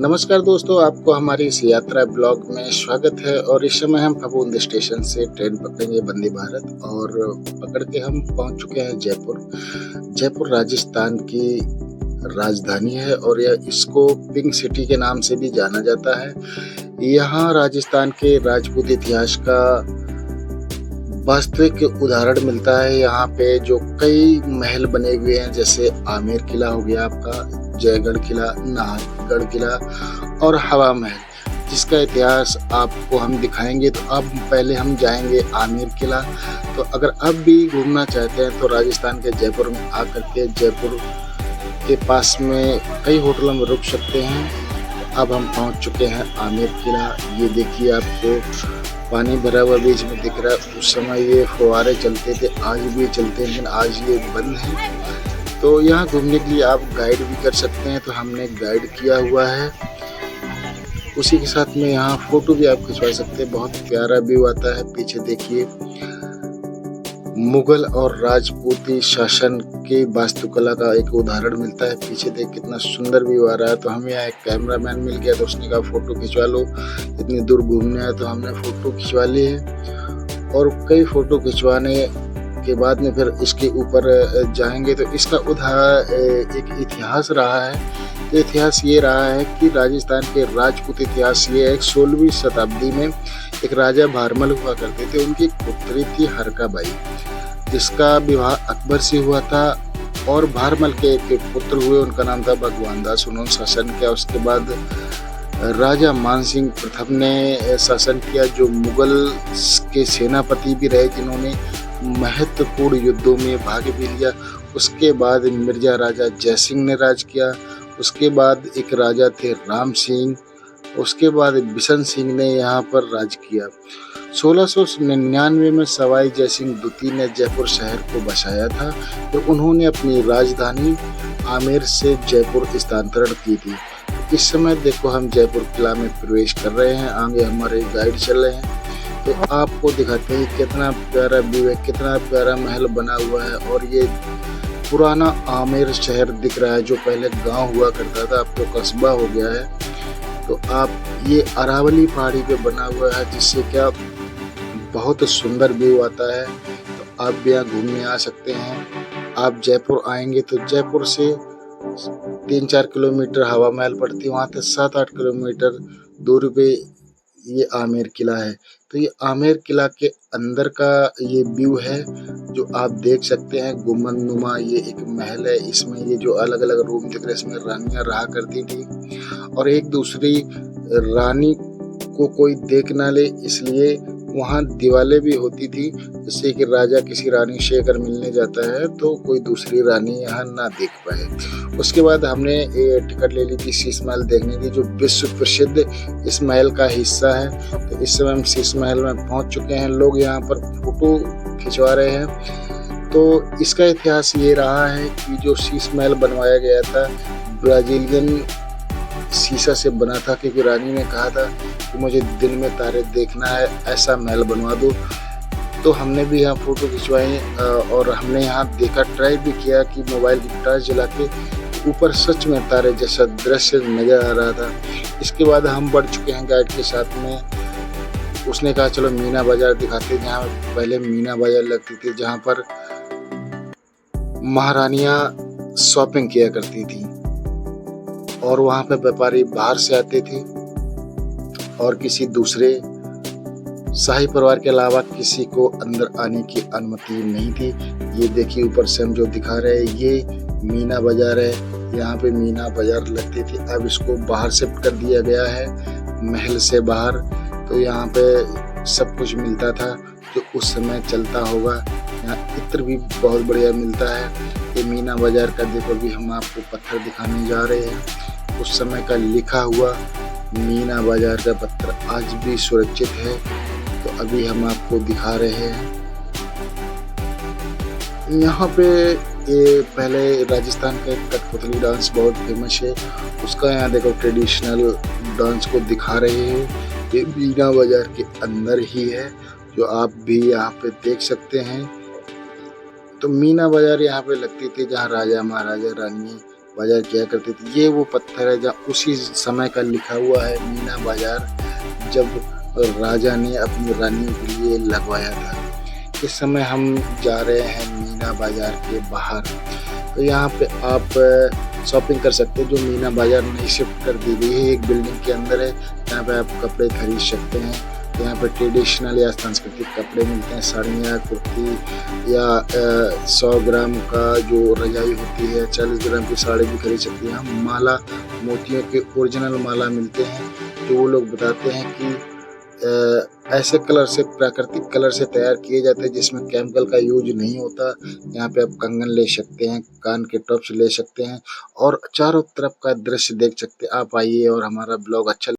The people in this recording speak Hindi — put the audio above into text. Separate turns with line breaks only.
नमस्कार दोस्तों, आपको हमारी इस यात्रा ब्लॉग में स्वागत है। और इस समय हम फफूंद स्टेशन से ट्रेन पकड़ेंगे वंदे भारत, और पकड़ के हम पहुंच चुके हैं जयपुर। जयपुर राजस्थान की राजधानी है और यह इसको पिंक सिटी के नाम से भी जाना जाता है। यहाँ राजस्थान के राजपूत इतिहास का वास्तविक उदाहरण मिलता है। यहाँ पे जो कई महल बने हुए हैं, जैसे आमेर किला हो गया आपका, जयगढ़ किला, नाहरगढ़ किला और हवा महल, जिसका इतिहास आपको हम दिखाएंगे। तो अब पहले हम जाएंगे आमेर किला। तो अगर अब भी घूमना चाहते हैं तो राजस्थान के जयपुर में आकर के जयपुर के पास में कई होटलों में रुक सकते हैं। अब हम पहुंच चुके हैं आमेर किला। ये देखिए, आपको पानी भरा हुआ बीच में दिख रहा है। उस समय ये फुहारे चलते थे, आज भी चलते हैं, लेकिन आज ये बंद है। तो यहाँ घूमने के लिए आप गाइड भी कर सकते हैं, तो हमने गाइड किया हुआ है। उसी के साथ में यहाँ फोटो भी आप खिंचवा सकते हैं। बहुत प्यारा व्यू आता है। पीछे देखिए, मुगल और राजपूती शासन की वास्तुकला का एक उदाहरण मिलता है। पीछे देख कितना सुंदर व्यू आ रहा है। तो हमें यहाँ एक कैमरामैन मिल गया, तो उसने कहा फोटो खिंचवा लो, इतनी दूर घूमने आए। तो हमने फोटो खिंचवा ली है, और कई फोटो खिंचवाने के बाद में फिर इसके ऊपर जाएंगे। तो इसका एक इतिहास रहा है। तो इतिहास ये रहा है कि राजस्थान के राजपूत इतिहास ये है, 16वीं शताब्दी में एक राजा भारमल हुआ करते थे। उनकी पुत्री थी हरकाबाई, जिसका विवाह अकबर से हुआ था। और भारमल के एक पुत्र हुए, उनका नाम था भगवान दास। उन्होंने शासन किया। उसके बाद राजा मानसिंह प्रथम ने शासन किया, जो मुगल के सेनापति भी रहे, जिन्होंने महत्वपूर्ण युद्धों में भाग भी लिया। उसके बाद मिर्जा राजा जयसिंह ने राज किया। उसके बाद एक राजा थे राम सिंह। उसके बाद बिशन सिंह ने यहाँ पर राज किया। 1699 में सवाई जयसिंह द्वितीय ने जयपुर शहर को बसाया था। तो उन्होंने अपनी राजधानी आमेर से जयपुर स्थानांतरण की थी। इस समय देखो, हम जयपुर किला में प्रवेश कर रहे हैं। आगे हमारे गाइड चल रहे हैं, तो आपको दिखाते हैं कितना प्यारा व्यू है, कितना प्यारा महल बना हुआ है। और ये पुराना आमेर शहर दिख रहा है, जो पहले गांव हुआ करता था, अब तो कस्बा हो गया है। तो आप ये अरावली पहाड़ी पे बना हुआ है, जिससे क्या बहुत सुंदर व्यू आता है। तो आप भी यहाँ घूमने आ सकते हैं। आप जयपुर आएंगे तो जयपुर से 3-4 किलोमीटर हवा महल पड़ती है, वहाँ से 7-8 किलोमीटर दूर पे ये आमेर किला है। तो ये आमेर किला के अंदर का ये व्यू है, जो आप देख सकते हैं। गुंबदनुमा ये एक महल है। इसमें ये जो अलग अलग रूम दिख रहे हैं, इसमें रानियां रहा करती थी, और एक दूसरी रानी को कोई देख ना ले, इसलिए वहाँ दीवारें भी होती थी, जिससे कि राजा किसी रानी से अगर मिलने जाता है तो कोई दूसरी रानी यहाँ ना देख पाए। उसके बाद हमने टिकट ले ली थी शीश महल देखने की, जो विश्व प्रसिद्ध इस महल का हिस्सा है। तो इस समय हम शीश महल में पहुँच चुके हैं। लोग यहाँ पर फोटो खिंचवा रहे हैं। तो इसका इतिहास ये रहा है कि जो शीश महल बनवाया गया था, ब्राजीलियन शीशा से बना था, क्योंकि रानी ने कहा था कि मुझे दिन में तारे देखना है, ऐसा महल बनवा दो। तो हमने भी यहाँ फोटो खिंचवाई, और हमने यहाँ देखा, ट्राई भी किया कि मोबाइल की टॉर्च जला के ऊपर सच में तारे जैसा दृश्य नजर आ रहा था। इसके बाद हम बढ़ चुके हैं गाइड के साथ में। उसने कहा चलो मीना बाजार दिखाते, जहाँ पहले मीना बाजार लगती थी, जहाँ पर महारानियाँ शॉपिंग किया करती थी, और वहाँ पे व्यापारी बाहर से आते थे, और किसी दूसरे शाही परिवार के अलावा किसी को अंदर आने की अनुमति नहीं थी। ये देखिए, ऊपर से हम जो दिखा रहे हैं, ये मीना बाजार है। यहाँ पे मीना बाजार लगती थी, अब इसको बाहर शिफ्ट कर दिया गया है, महल से बाहर। तो यहाँ पे सब कुछ मिलता था जो उस समय चलता होगा। यहाँ इत्र भी बहुत बढ़िया मिलता है। ये मीना बाजार का देखो, भी हम आपको पत्थर दिखाने जा रहे हैं। उस समय का लिखा हुआ मीना बाजार का पत्थर आज भी सुरक्षित है। तो अभी हम आपको दिखा रहे हैं। यहाँ पे ये पहले राजस्थान का एक कठपुतली डांस बहुत फेमस है, उसका यहाँ देखो ट्रेडिशनल डांस को दिखा रहे हैं। ये मीना बाजार के अंदर ही है, जो आप भी यहाँ पे देख सकते हैं। तो मीना बाजार यहाँ पे लगती थी, जहाँ राजा महाराजा रानी बाजार किया करते थे। ये वो पत्थर है जहाँ उसी समय का लिखा हुआ है मीना बाजार, जब राजा ने अपनी रानियों के लिए लगवाया था। इस समय हम जा रहे हैं मीना बाजार के बाहर। तो यहाँ पे आप शॉपिंग कर सकते हैं, जो मीना बाजार नई शिफ्ट कर दी गई है, एक बिल्डिंग के अंदर है। यहाँ पे आप कपड़े खरीद सकते हैं। यहाँ पे ट्रेडिशनल या सांस्कृतिक कपड़े मिलते हैं, साड़ियाँ, कुर्ती या 100 ग्राम का जो रजाई होती है, 40 ग्राम की साड़ी भी खरीद सकते हैं। यहाँ माला, मोतियों के ओरिजिनल माला मिलते हैं, जो वो लोग बताते हैं कि ऐसे कलर से, प्राकृतिक कलर से तैयार किए जाते हैं जिसमें केमिकल का यूज नहीं होता। यहाँ पे आप कंगन ले सकते हैं, कान के टॉप्स ले सकते हैं और चारों तरफ का दृश्य देख सकते हैं। आप आइए और हमारा ब्लॉग अच्छा